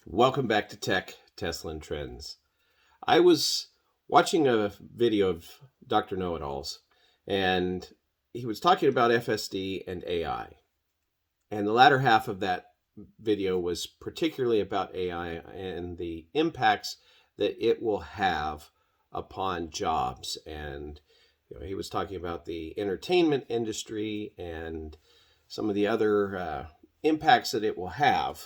Welcome back to Tech, Tesla, and Trends. I was watching a video of Dr. Know-It-Alls, and he was talking about FSD and AI. And the latter half of that video was particularly about AI and the impacts that it will have upon jobs. And he was talking about the entertainment industry and some of the other impacts that it will have.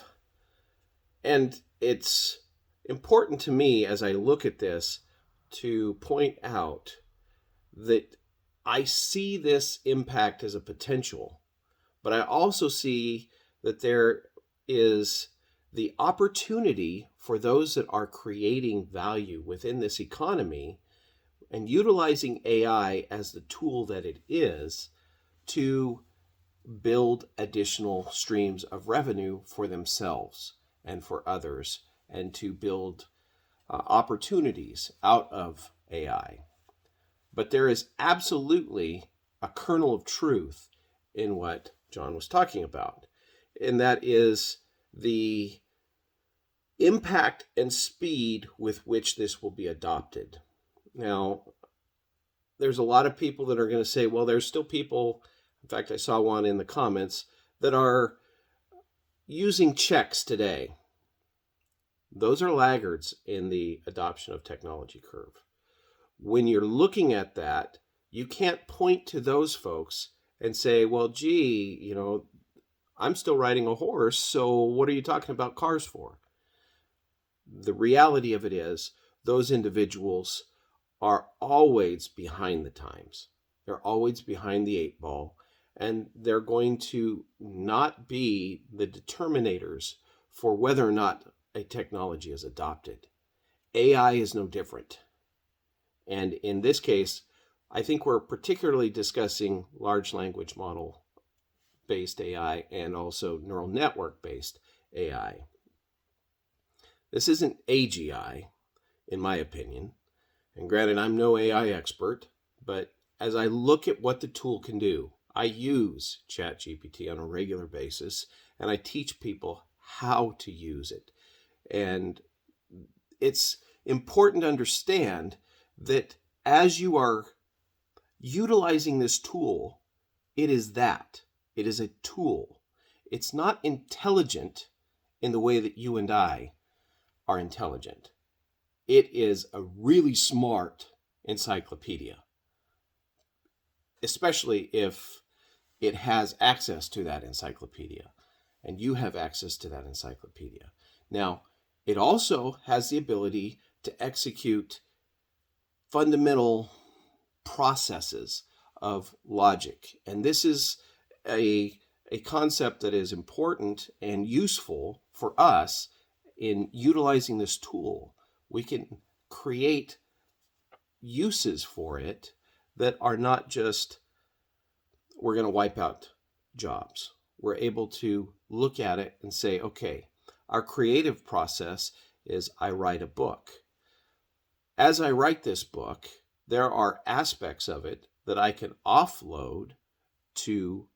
And it's important to me as I look at this to point out that I see this impact as a potential, but I also see that there is the opportunity for those that are creating value within this economy and utilizing AI as the tool that it is to build additional streams of revenue for themselves and for others, and to build opportunities out of AI. But there is absolutely a kernel of truth in what John was talking about, and that is the impact and speed with which this will be adopted. Now, there's a lot of people that are going to say, well, there's still people, in fact, I saw one in the comments, that are using checks today. Those are laggards in the adoption of technology curve. When you're looking at that, you can't point to those folks and say, well, gee, I'm still riding a horse, so what are you talking about cars for? The reality of it is those individuals are always behind the times. They're always behind the eight ball, and they're going to not be the determinators for whether or not a technology is adopted. AI is no different. And in this case, I think we're particularly discussing large language model based AI and also neural network based AI. This isn't AGI, in my opinion. And granted, I'm no AI expert, but as I look at what the tool can do, I use ChatGPT on a regular basis, and I teach people how to use it. And it's important to understand that as you are utilizing this tool, it is that. It is a tool. It's not intelligent in the way that you and I are intelligent. It is a really smart encyclopedia, especially if it has access to that encyclopedia and you have access to that encyclopedia. Now, it also has the ability to execute fundamental processes of logic. And this is a concept that is important and useful for us in utilizing this tool. We can create uses for it that are not just, we're going to wipe out jobs. We're able to look at it and say, okay, our creative process is I write a book. As I write this book, there are aspects of it that I can offload to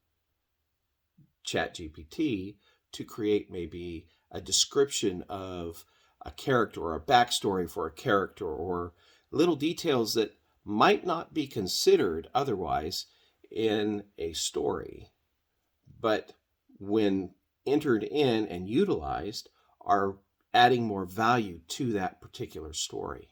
ChatGPT to create maybe a description of a character or a backstory for a character or little details that might not be considered otherwise in a story, but when entered in and utilized are adding more value to that particular story.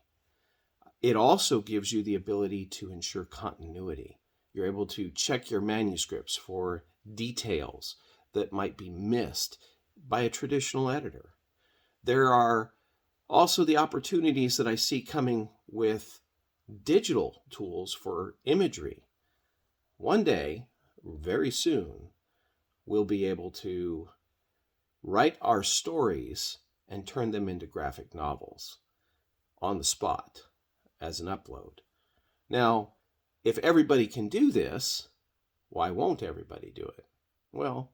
It also gives you the ability to ensure continuity. You're able to check your manuscripts for details that might be missed by a traditional editor. There are also the opportunities that I see coming with digital tools for imagery. One day, very soon, we'll be able to write our stories and turn them into graphic novels on the spot as an upload. Now, if everybody can do this, why won't everybody do it? Well,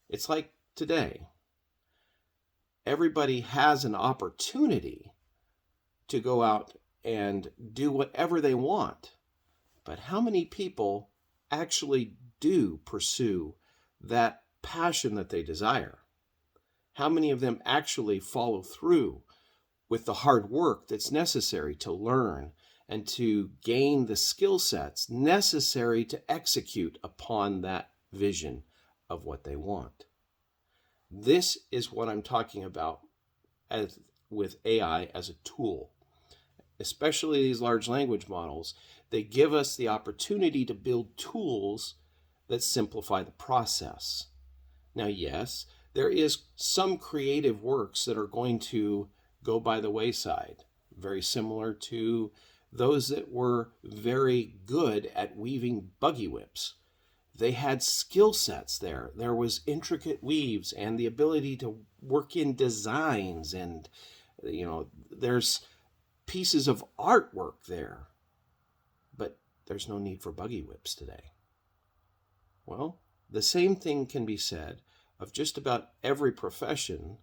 it's like today. Everybody has an opportunity to go out and do whatever they want. But how many people actually do pursue that passion that they desire? how many of them actually follow through with the hard work that's necessary to learn and to gain the skill sets necessary to execute upon that vision of what they want? This is what I'm talking about with AI as a tool. Especially these large language models, they give us the opportunity to build tools that simplify the process. Now, yes, there is some creative works that are going to go by the wayside, very similar to those that were very good at weaving buggy whips. They had skill sets there. There was intricate weaves and the ability to work in designs, and there's pieces of artwork there. But there's no need for buggy whips today. Well, the same thing can be said of just about every profession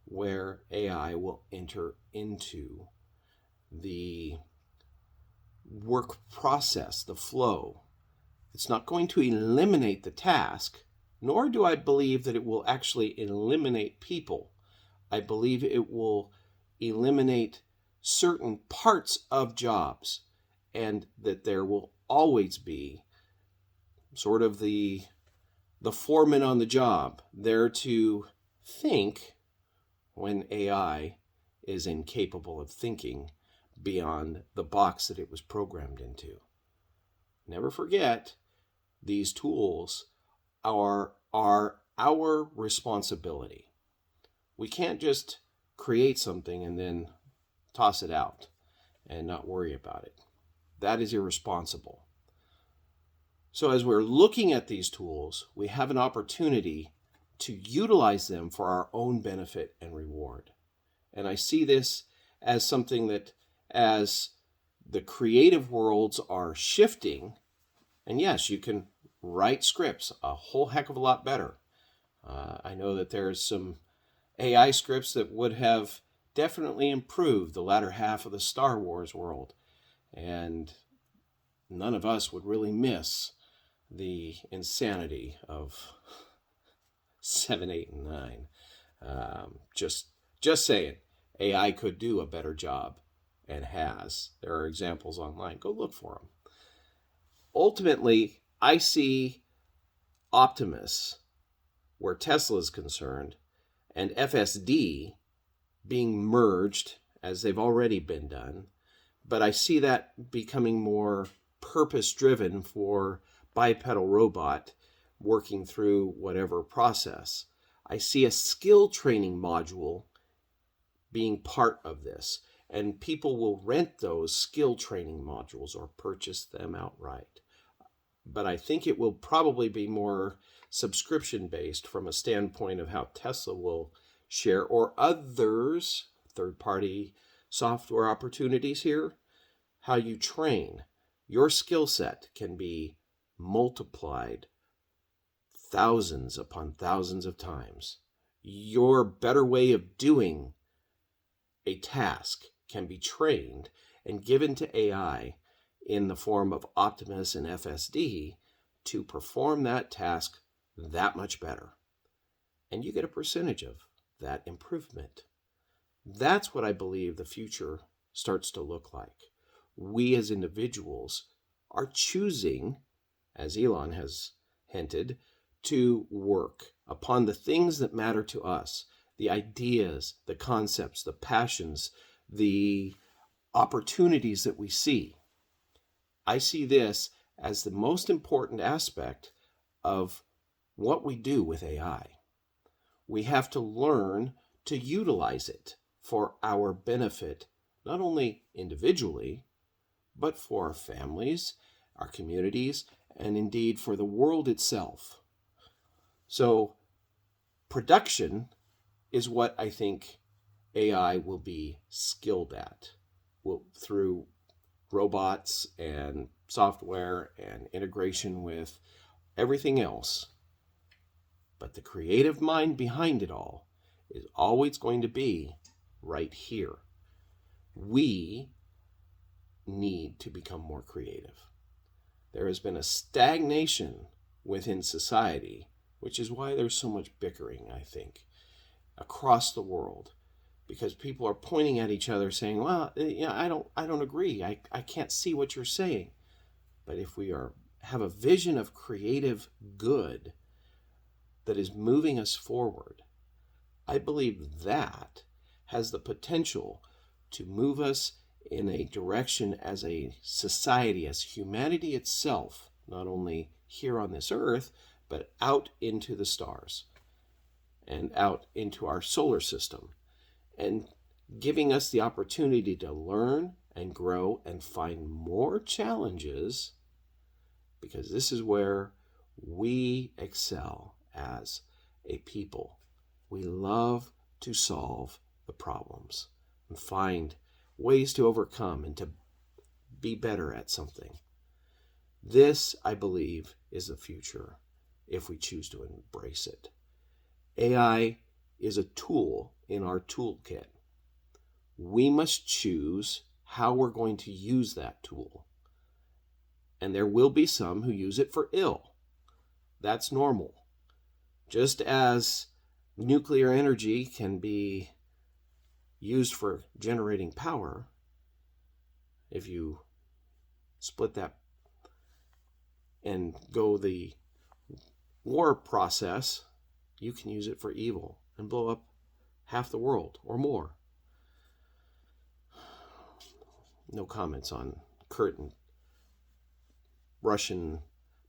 where AI will enter into the work process, the flow. It's not going to eliminate the task, nor do I believe that it will actually eliminate people. I believe it will eliminate certain parts of jobs, and that there will always be sort of the foreman on the job there to think when AI is incapable of thinking beyond the box that it was programmed into. Never forget, these tools are our responsibility. We can't just create something and then toss it out and not worry about it. That is irresponsible. So as we're looking at these tools, we have an opportunity to utilize them for our own benefit and reward. And I see this as something that, as the creative worlds are shifting, and yes, you can write scripts a whole heck of a lot better. I know that there's some AI scripts that would have definitely improved the latter half of the Star Wars world, and none of us would really miss the insanity of 7, 8, and 9. Just saying, AI could do a better job, and has. There are examples online. Go look for them. Ultimately, I see Optimus, where Tesla is concerned, and FSD being merged, as they've already been done. But I see that becoming more purpose-driven for bipedal robot working through whatever process. I see a skill training module being part of this, and people will rent those skill training modules or purchase them outright. But I think it will probably be more subscription-based from a standpoint of how Tesla will share, or others, third-party software opportunities here. How you train. Your skill set can be multiplied thousands upon thousands of times. Your better way of doing a task can be trained and given to AI in the form of Optimus and FSD to perform that task that much better. And you get a percentage of that improvement. That's what I believe the future starts to look like. We as individuals are choosing, as Elon has hinted, to work upon the things that matter to us, the ideas, the concepts, the passions, the opportunities that we see. I see this as the most important aspect of what we do with AI. We have to learn to utilize it for our benefit, not only individually, but for our families, our communities, and indeed for the world itself. So production is what I think AI will be skilled at, through robots and software and integration with everything else. But the creative mind behind it all is always going to be right here. We need to become more creative. There has been a stagnation within society, which is why there's so much bickering, I think. across the world, because people are pointing at each other saying, well, I don't agree. I can't see what you're saying. But if we have a vision of creative good that is moving us forward, I believe that has the potential to move us in a direction as a society, as humanity itself, not only here on this earth, but out into the stars and out into our solar system, and giving us the opportunity to learn and grow and find more challenges, because this is where we excel as a people. We love to solve the problems and find ways to overcome and to be better at something. This, I believe, is the future if we choose to embrace it. AI is a tool in our toolkit. We must choose how we're going to use that tool. And there will be some who use it for ill. That's normal. Just as nuclear energy can be used for generating power, if you split that and go the war process, you can use it for evil and blow up half the world or more. No comments on current Russian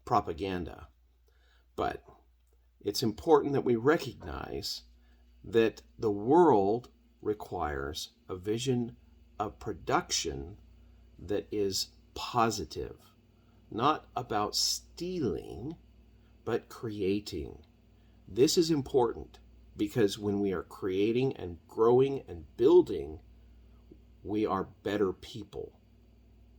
propaganda, but it's important that we recognize that the world requires a vision of production that is positive, not about stealing, but creating. This is important because when we are creating and growing and building, we are better people.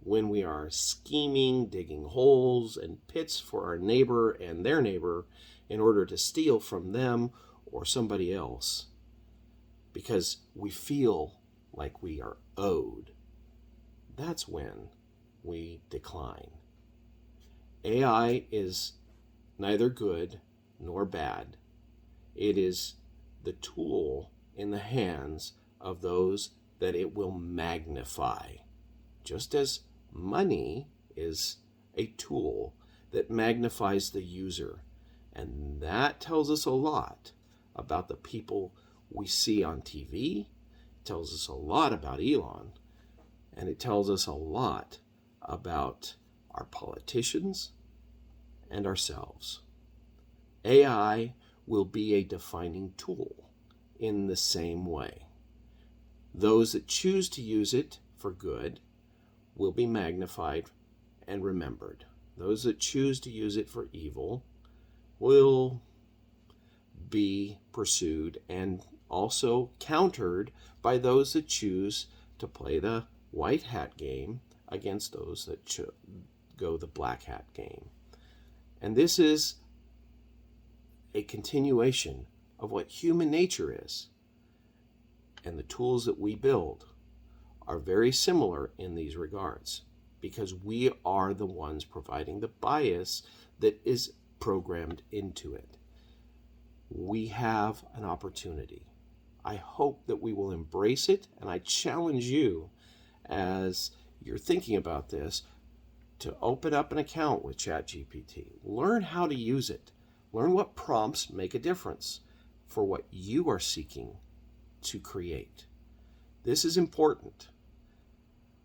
When we are scheming, digging holes and pits for our neighbor and their neighbor in order to steal from them or somebody else, because we feel like we are owed, that's when we decline. AI is neither good nor bad. It is the tool in the hands of those that it will magnify, just as money is a tool that magnifies the user. And that tells us a lot about the people we see on TV. It tells us a lot about Elon, and it tells us a lot about our politicians and ourselves. AI will be a defining tool in the same way. Those that choose to use it for good will be magnified and remembered. Those that choose to use it for evil will be pursued and also countered by those that choose to play the white hat game against those that go the black hat game. And this is a continuation of what human nature is. And the tools that we build are very similar in these regards, because we are the ones providing the bias that is programmed into it. We have an opportunity. I hope that we will embrace it, and I challenge you, as you're thinking about this, to open up an account with ChatGPT. Learn how to use it. Learn what prompts make a difference for what you are seeking to create. This is important.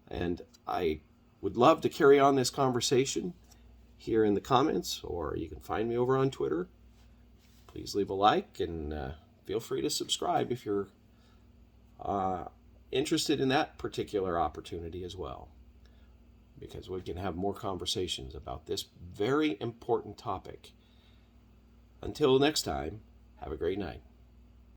And I would love to carry on this conversation here in the comments, or you can find me over on Twitter. Please leave a like and feel free to subscribe if you're interested in that particular opportunity as well, because we can have more conversations about this very important topic. Until next time, have a great night.